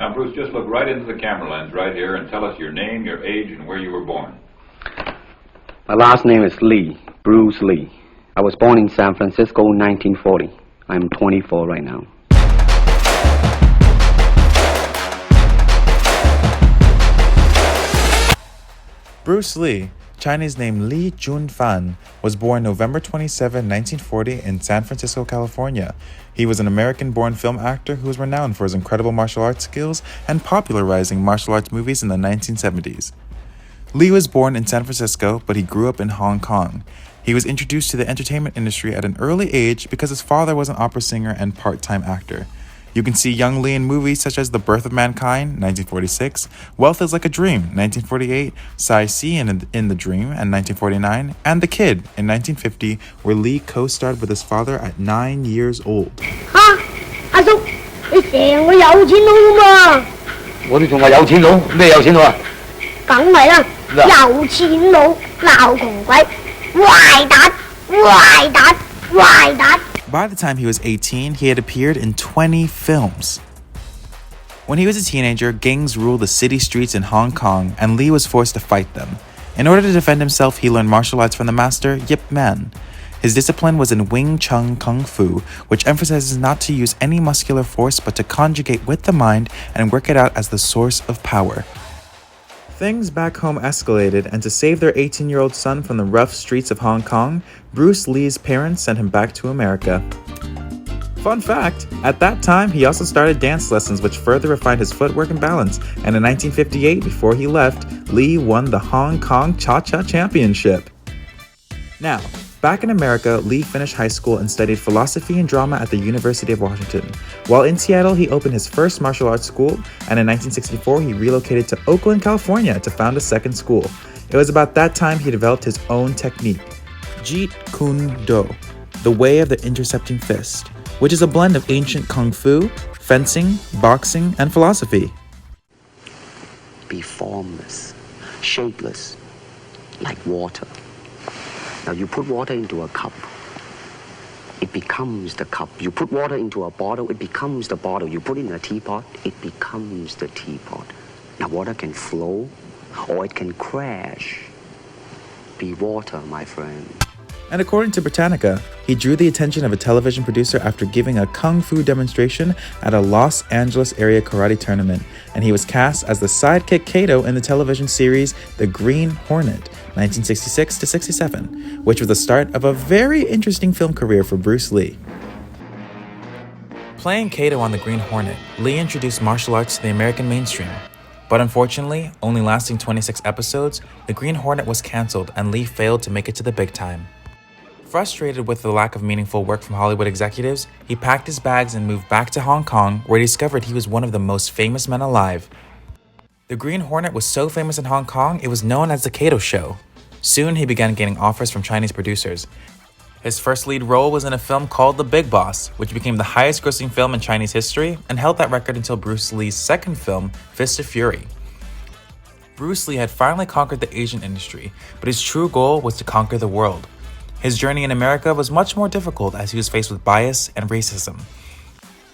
Now, Bruce, just look right into the camera lens right here and tell us your name, your age, and where you were born. My last name is Lee, Bruce Lee. I was born in San Francisco in 1940. I'm 24 right now. Bruce Lee, Chinese name Li Junfan, was born November 27, 1940 in San Francisco, California. He was an American-born film actor who was renowned for his incredible martial arts skills and popularizing martial arts movies in the 1970s. Lee was born in San Francisco, but he grew up in Hong Kong. He was introduced to the entertainment industry at an early age because his father was an opera singer and part-time actor. You can see young Lee in movies such as The Birth of Mankind, 1946, Wealth is Like a Dream, 1948, Sai-Si in The Dream, and 1949, and The Kid, in 1950, where Lee co-starred with his father at 9 years old. 阿叔，你成個有錢佬咁啊！我哋仲話有錢佬，咩有錢佬啊？梗係啦，有錢佬鬧窮鬼，壞蛋，壞蛋，壞蛋。 By the time he was 18, he had appeared in 20 films. When he was a teenager, gangs ruled the city streets in Hong Kong, and Lee was forced to fight them. In order to defend himself, he learned martial arts from the master, Yip Man. His discipline was in Wing Chun Kung Fu, which emphasizes not to use any muscular force but to conjugate with the mind and work it out as the source of power. Things back home escalated, and to save their 18-year-old son from the rough streets of Hong Kong, Bruce Lee's parents sent him back to America. Fun fact, at that time, he also started dance lessons which further refined his footwork and balance, and in 1958, before he left, Lee won the Hong Kong Cha-Cha Championship. Now, back in America, Lee finished high school and studied philosophy and drama at the University of Washington. While in Seattle, he opened his first martial arts school, and in 1964, he relocated to Oakland, California to found a second school. It was about that time he developed his own technique, Jeet Kune Do, the way of the intercepting fist, which is a blend of ancient kung fu, fencing, boxing, and philosophy. Be formless, shapeless, like water. Now you put water into a cup, it becomes the cup. You put water into a bottle, it becomes the bottle. You put it in a teapot, it becomes the teapot. Now water can flow or it can crash. Be water, my friend. And according to Britannica, he drew the attention of a television producer after giving a kung fu demonstration at a Los Angeles area karate tournament, and he was cast as the sidekick Kato in the television series The Green Hornet, 1966 to 67, which was the start of a very interesting film career for Bruce Lee. Playing Kato on The Green Hornet, Lee introduced martial arts to the American mainstream. But unfortunately, only lasting 26 episodes, The Green Hornet was cancelled and Lee failed to make it to the big time. Frustrated with the lack of meaningful work from Hollywood executives, he packed his bags and moved back to Hong Kong, where he discovered he was one of the most famous men alive. The Green Hornet was so famous in Hong Kong, it was known as the Kato Show. Soon, he began getting offers from Chinese producers. His first lead role was in a film called The Big Boss, which became the highest-grossing film in Chinese history and held that record until Bruce Lee's second film, Fist of Fury. Bruce Lee had finally conquered the Asian industry, but his true goal was to conquer the world. His journey in America was much more difficult as he was faced with bias and racism.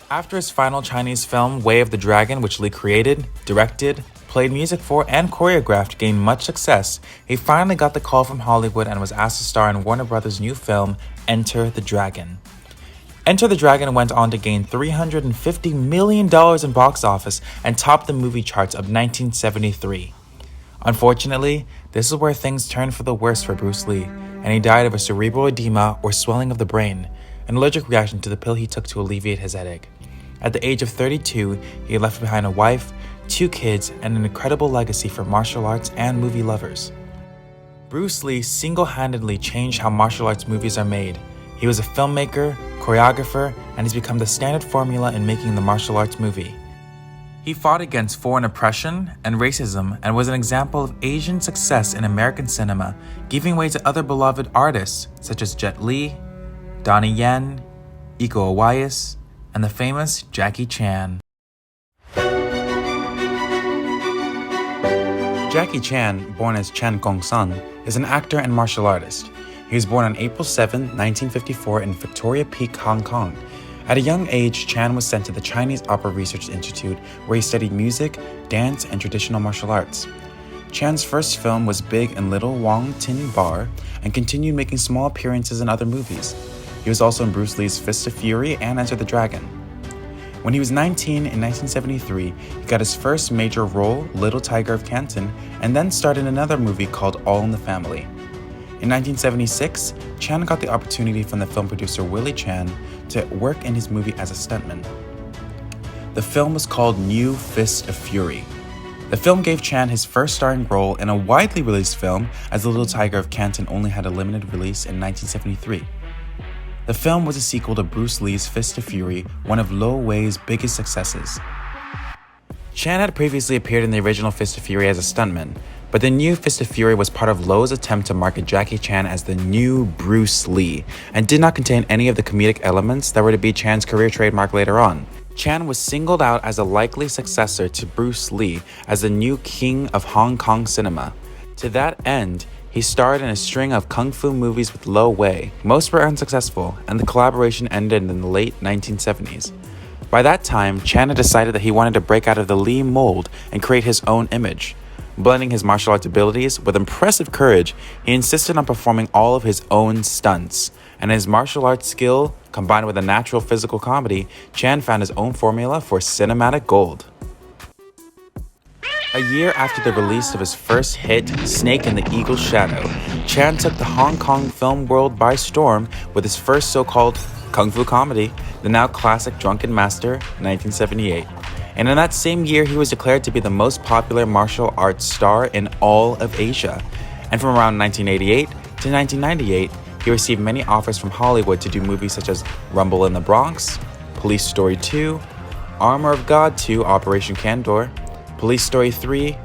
After his final Chinese film, Way of the Dragon, which Lee created, directed, played music for, and choreographed, gained much success, he finally got the call from Hollywood and was asked to star in Warner Brothers' new film, Enter the Dragon. Enter the Dragon went on to gain $350 million in box office and topped the movie charts of 1973. Unfortunately, this is where things turned for the worse for Bruce Lee, and he died of a cerebral edema or swelling of the brain, an allergic reaction to the pill he took to alleviate his headache. At the age of 32, he left behind a wife, 2 kids, and an incredible legacy for martial arts and movie lovers. Bruce Lee single-handedly changed how martial arts movies are made. He was a filmmaker, choreographer, and has become the standard formula in making the martial arts movie. He fought against foreign oppression and racism and was an example of Asian success in American cinema, giving way to other beloved artists such as Jet Li, Donnie Yen, Iko Uwais, and the famous Jackie Chan. Jackie Chan, born as Chan Gong-sun, is an actor and martial artist. He was born on April 7, 1954 in Victoria Peak, Hong Kong. At a young age, Chan was sent to the Chinese Opera Research Institute, where he studied music, dance, and traditional martial arts. Chan's first film was Big and Little Wong Tin Bar, and continued making small appearances in other movies. He was also in Bruce Lee's Fist of Fury and Enter the Dragon. When he was 19 in 1973, he got his first major role, Little Tiger of Canton, and then starred in another movie called All in the Family. In 1976, Chan got the opportunity from the film producer Willie Chan to work in his movie as a stuntman. The film was called New Fist of Fury. The film gave Chan his first starring role in a widely released film, as The Little Tiger of Canton only had a limited release in 1973. The film was a sequel to Bruce Lee's Fist of Fury, one of Lo Wei's biggest successes. Chan had previously appeared in the original Fist of Fury as a stuntman, but the new Fist of Fury was part of Lo's attempt to market Jackie Chan as the new Bruce Lee, and did not contain any of the comedic elements that were to be Chan's career trademark later on. Chan was singled out as a likely successor to Bruce Lee as the new king of Hong Kong cinema. To that end, he starred in a string of kung fu movies with Lo Wei. Most were unsuccessful, and the collaboration ended in the late 1970s. By that time, Chan had decided that he wanted to break out of the Lee mold and create his own image. Blending his martial arts abilities with impressive courage, he insisted on performing all of his own stunts. And his martial arts skill, combined with a natural physical comedy, Chan found his own formula for cinematic gold. A year after the release of his first hit, Snake and the Eagle's Shadow, Chan took the Hong Kong film world by storm with his first so-called kung fu comedy, the now classic Drunken Master, 1978. And in that same year, he was declared to be the most popular martial arts star in all of Asia. And from around 1988 to 1998, he received many offers from Hollywood to do movies such as Rumble in the Bronx, Police Story 2, Armor of God 2, Operation Candor, Police Story 3,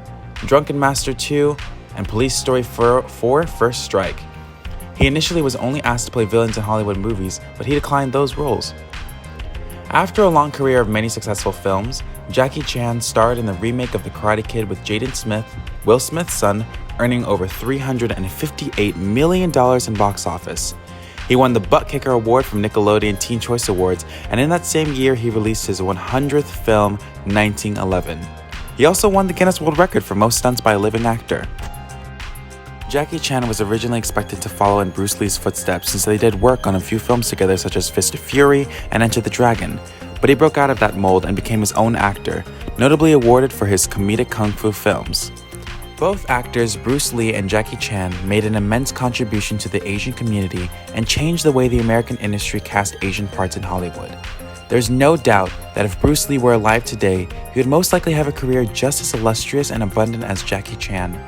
Drunken Master 2, and Police Story 4, First Strike. He initially was only asked to play villains in Hollywood movies, but he declined those roles. After a long career of many successful films, Jackie Chan starred in the remake of The Karate Kid with Jaden Smith, Will Smith's son, earning over $358 million in box office. He won the Butt Kicker Award from Nickelodeon Teen Choice Awards, and in that same year he released his 100th film, 1911. He also won the Guinness World Record for most stunts by a living actor. Jackie Chan was originally expected to follow in Bruce Lee's footsteps since they did work on a few films together such as Fist of Fury and Enter the Dragon, but he broke out of that mold and became his own actor, notably awarded for his comedic kung fu films. Both actors, Bruce Lee and Jackie Chan, made an immense contribution to the Asian community and changed the way the American industry cast Asian parts in Hollywood. There's no doubt that if Bruce Lee were alive today, he would most likely have a career just as illustrious and abundant as Jackie Chan.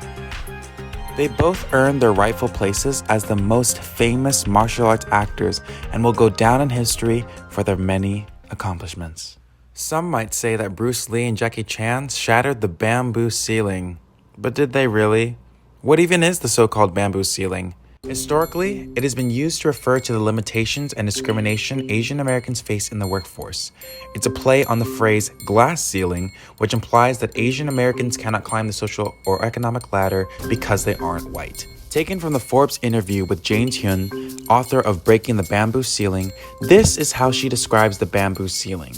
They both earned their rightful places as the most famous martial arts actors and will go down in history for their many accomplishments. Some might say that Bruce Lee and Jackie Chan shattered the bamboo ceiling. But did they really? What even is the so-called bamboo ceiling? Historically, it has been used to refer to the limitations and discrimination Asian Americans face in the workforce. It's a play on the phrase glass ceiling, which implies that Asian Americans cannot climb the social or economic ladder because they aren't white. Taken from the Forbes interview with Jane Hyun, author of Breaking the Bamboo Ceiling, this is how she describes the bamboo ceiling.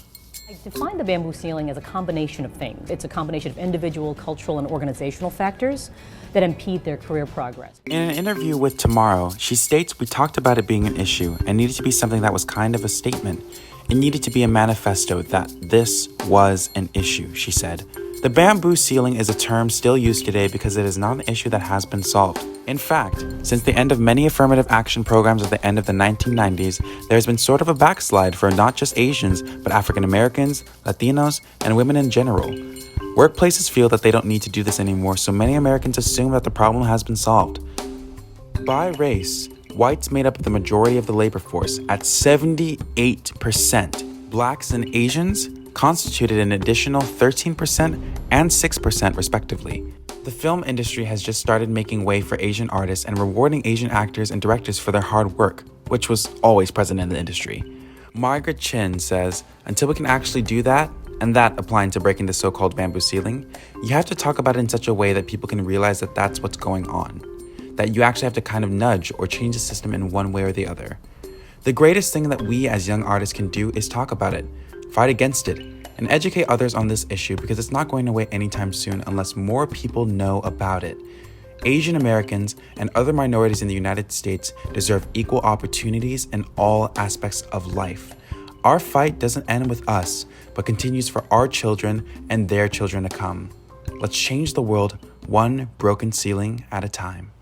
I define the bamboo ceiling as a combination of things. It's a combination of individual, cultural, and organizational factors that impede their career progress. In an interview with Tomorrow, she states, "We talked about it being an issue and needed to be something that was kind of a statement. It needed to be a manifesto that this was an issue," she said. The bamboo ceiling is a term still used today because it is not an issue that has been solved. In fact, since the end of many affirmative action programs at the end of the 1990s, there has been sort of a backslide for not just Asians, but African Americans, Latinos, and women in general. Workplaces feel that they don't need to do this anymore, so many Americans assume that the problem has been solved. By race, whites made up the majority of the labor force at 78%. Blacks and Asians constituted an additional 13% and 6% respectively. The film industry has just started making way for Asian artists and rewarding Asian actors and directors for their hard work, which was always present in the industry. Margaret Chin says, "Until we can actually do that, and that applying to breaking the so-called bamboo ceiling, you have to talk about it in such a way that people can realize that that's what's going on. That you actually have to kind of nudge or change the system in one way or the other. The greatest thing that we as young artists can do is talk about it, fight against it, and educate others on this issue because it's not going away anytime soon unless more people know about it. Asian Americans and other minorities in the United States deserve equal opportunities in all aspects of life. Our fight doesn't end with us, but continues for our children and their children to come. Let's change the world one broken ceiling at a time.